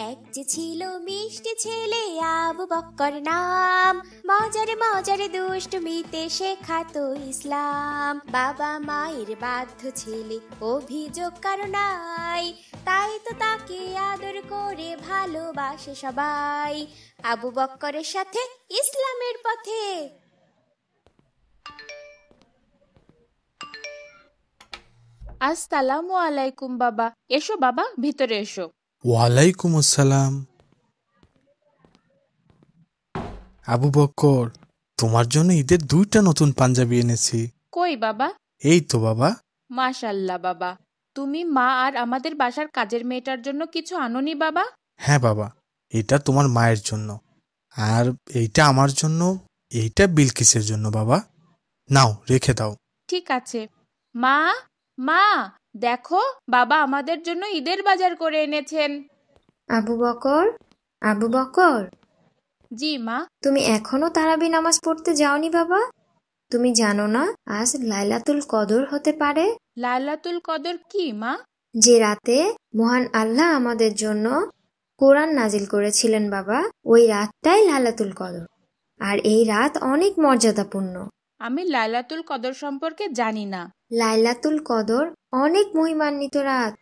এক যে ছিল মিষ্টি ছেলে আবু বক্কর নাম, মজারে মজারে দুষ্টমিতে শেখাতো ইসলাম। বাবা মায়ের বাধ্য ছেলে, অভিযোগ কারো নাই, তাই তো তাকে আদর করে ভালোবাসে সবাই। আবু বক্করের সাথে ইসলামের পথে। আসসালামু আলাইকুম বাবা। এসো বাবা, ভিতরে এসো। ওয়ালাইকুম আসসালাম। আবু বক্কর, তোমার জন্য ঈদের 2টা নতুন পাঞ্জাবি এনেছি। কই বাবা? এই তো বাবা। মাশাল্লাহ বাবা, তুমি মা আর আমাদের বাসার কাজের মেয়েটার জন্য কিছু আনোনি বাবা? হ্যাঁ বাবা, এটা তোমার মায়ের জন্য, আর এইটা আমার জন্য, এইটা বিলকিসের জন্য বাবা। নাও, রেখে দাও। ঠিক আছে। মা, মা, দেখো বাবা আমাদের জন্য ঈদের বাজার করে এনেছেন। আবু বকর, আবু বকর, জি মা। তুমি এখনো তারাবি নামাজ পড়তে যাওনি বাবা? তুমি জানো না আজ লাইলাতুল কদর হতে পারে? লাইলাতুল কদর কি মা? যে রাতে মহান আল্লাহ আমাদের জন্য কোরআন নাজিল করেছিলেন বাবা, ওই রাতটাই লাইলাতুল কদর। আর এই রাত অনেক মর্যাদাপূর্ণ। আমি লাইলাতুল কদর সম্পর্কে জানি না। লাইলাতুল কদর অনেক মহিমান্বিত রাত।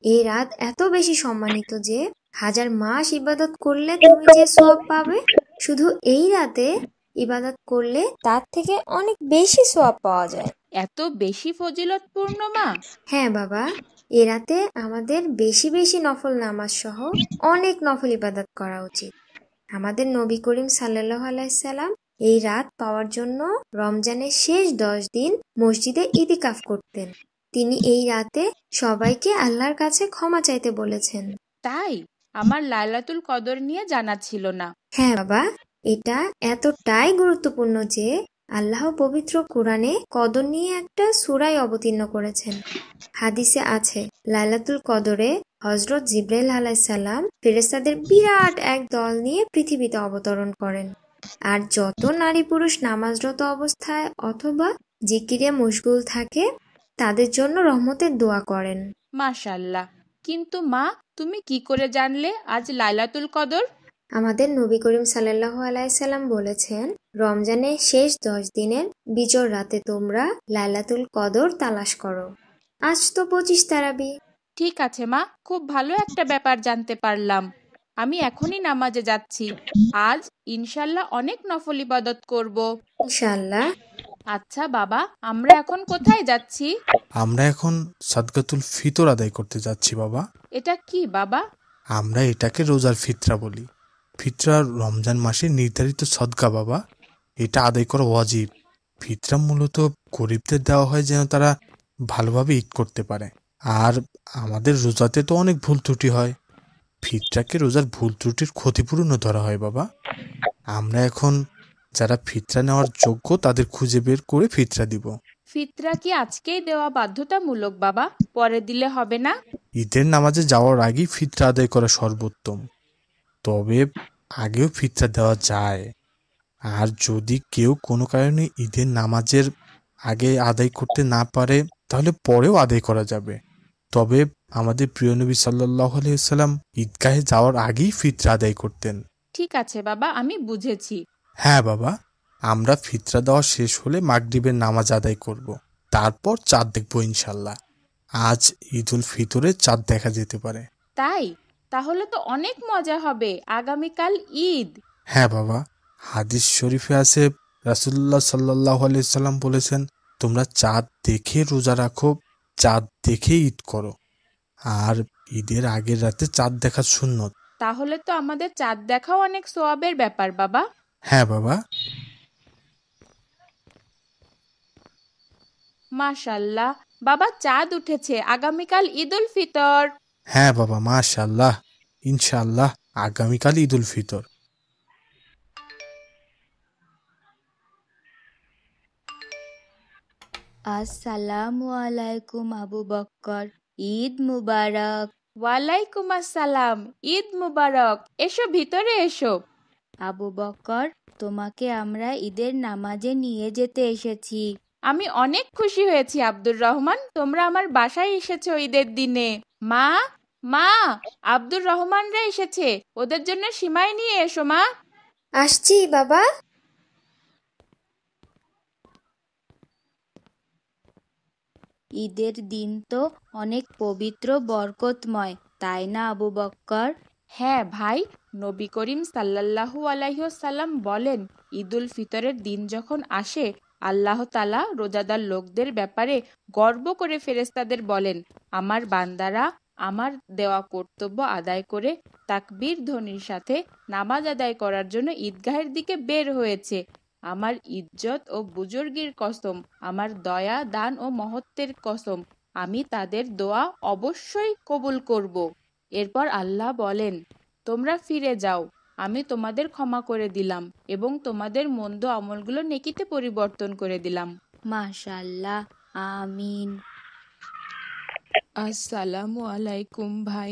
এই রাত এত বেশি সম্মানিত যে 1000 মাস ইবাদত করলে তুমি যে সওয়াব পাবে, শুধু এই রাতে ইবাদত করলে তার থেকে অনেক বেশি সওয়াব পাওয়া যায়। এত বেশি ফজিলতপূর্ণ মা? হ্যাঁ বাবা, এ রাতে আমাদের বেশি বেশি নফল নামাজ সহ অনেক নফল ইবাদত করা উচিত। আমাদের নবী করিম সাল্লাল্লাহু আলাইহি সাল্লাম এই রাত পাওয়ার জন্য রমজানের শেষ 10 দিন মসজিদে ইতিকাফ করতেন। তিনি এই রাতে সবাইকে আল্লাহর কাছে ক্ষমা চাইতে বলেছেন। তাই? আমার লাইলাতুল কদর নিয়ে জানা ছিল না। হ্যাঁ বাবা, এটা এতটাই গুরুত্বপূর্ণ যে আল্লাহ পবিত্র কোরআনে কদর নিয়ে একটা সূরাই অবতীর্ণ করেছেন। হাদিসে আছে, লাইলাতুল কদরে হযরত জিবরাইল আলাইহিস সালাম ফেরেশতাদের বিরাট এক দল নিয়ে পৃথিবীতে অবতরণ করেন। আর যত নারী পুরুষ নামাজরত অবস্থায় অথবা জিকিরে মশগুল থাকে তাদের জন্য রহমতের দোয়া করেন। মাশাআল্লাহ। কিন্তু মা, তুমি কি করে জানলে আজ লাইলাতুল কদর? আমাদের নবী করিম সাল্লাল্লাহু আলাইহি সাল্লাম বলেছেন, রমজানের শেষ 10 দিনের বিজর রাতে তোমরা লাইলাতুল কদর তালাশ করো। আজ তো 25 তারাবি। ঠিক আছে মা, খুব ভালো একটা ব্যাপার জানতে পারলাম। আমি এখনই নামাজে যাচ্ছি। আজ ইনশাল্লাহ অনেক নফল ইবাদত করব। ইনশাআল্লাহ। আচ্ছা বাবা, আমরা এখন কোথায় যাচ্ছি? আমরা এখন সাদকাতুল ফিতর আদায় করতে যাচ্ছি বাবা। এটা কি বাবা? আমরা এটাকে রোজার ফিতরা বলি। ফিতরা রমজান মাসে নির্ধারিত সদকা বাবা, এটা আদায় করা ওয়াজিব। ফিতরা মূলত গরিবদের দেওয়া হয় যেন তারা ভালোভাবে ঈদ করতে পারে। আর আমাদের রোজাতে তো অনেক ভুল ত্রুটি হয়, ফিতরাকে রোজার ভুল ত্রুটির ক্ষতিপূরণও ধরা হয় বাবা। আমরা এখন যারা ফিতরা নেওয়ার যোগ্য তাদের খুঁজে বের করে ফিতরা দিব। ফিতরা কি আজকেই দেওয়া বাধ্যতামূলক বাবা? পরে দিলে হবে না? ঈদের নামাজে যাওয়ার আগেই ফিতরা আদায় করা সর্বোত্তম, তবে আগেও ফিতরা দেওয়া যায়। আর যদি কেউ কোনো কারণে ঈদের নামাজের আগে আদায় করতে না পারে তাহলে পরেও আদায় করা যাবে। তবে আমাদের প্রিয় নবী সাল্লাল্লাহু আলাইহি ওয়াসাল্লাম ঈদগাহে যাওয়ার আগেই ফিতরা আদায় করতেন। ঠিক আছে বাবা, আমি বুঝেছি। হ্যাঁ বাবা, আমরা ফিতরা দেওয়া শেষ হলে মাগরিবের নামাজ আদায় করব, তারপর চাঁদ দেখব ইনশাল্লাহ। আজ ঈদুল ফিতরে চাঁদ দেখা যেতে পারে। তাই? তাহলে তো অনেক মজা হবে। আগামীকাল ঈদ। হ্যাঁ বাবা, হাদিস শরীফে আছে, রাসূলুল্লাহ সাল্লাল্লাহু আলাইহি সাল্লাম বলেছেন, তোমরা চাঁদ দেখে রোজা রাখো, চাঁদ দেখে ঈদ করো। আর ঈদের আগের রাতে চাঁদ দেখা সুন্নত। তাহলে তো আমাদের চাঁদ দেখাও অনেক সওয়াবের ব্যাপার বাবা। হ্যাঁ বাবা। মাশাআল্লাহ বাবা, চাঁদ উঠেছে। আগামীকাল ঈদুল ফিতর। হ্যাঁ বাবা, মাশাআল্লাহ। ইনশাআল্লাহ আগামীকাল ঈদুল ফিতর। আসসালামু আলাইকুম আবু বক্কর, ঈদ মুবারক। ওয়ালাইকুম আসসালাম, ঈদ মুবারক। এসো, ভিতরে এসো। আবু বক্কর, তোমাকে আমরা ঈদের নামাজে নিয়ে যেতে এসেছি। আমি অনেক খুশি হয়েছি আব্দুর রহমান, তোমরা আমার বাসায় এসেছো ঈদের দিনে। মা, মা, আব্দুর রহমানরা এসেছে, ওদের জন্য সিমাই নিয়ে এসো মা। আসছি বাবা। ঈদের দিন তো অনেক পবিত্র বরকতময়, তাই না আবু বক্কর? হ্যাঁ ভাই, নবী করিম সাল্লাল্লাহু আলাইহি ওয়াসাল্লাম বলেন, ঈদুল ফিতরের দিন যখন আসে আল্লাহ তাআলা রোজাদার লোকদের ব্যাপারে গর্ব করে ফেরেশতাদের বলেন, আমার বান্দারা আমার দেওয়া কর্তব্য আদায় করে তাকবীর ধ্বনির সাথে নামাজ আদায় করার জন্য ঈদগাহের দিকে বের হয়েছে। আমার ইজ্জত ও বুজুর্গির কসম, আমার দয়া দান ও মহত্বের কসম, আমি তাদের দোয়া অবশ্যই কবুল করব। এরপর আল্লাহ বলেন, তোমরা ফিরে যাও, আমি তোমাদের ক্ষমা করে দিলাম এবং তোমাদের মন্দ আমলগুলো নেকিতে পরিবর্তন করে দিলাম। মাশাআল্লাহ, আমিন। আসসালামু আলাইকুম ভাই।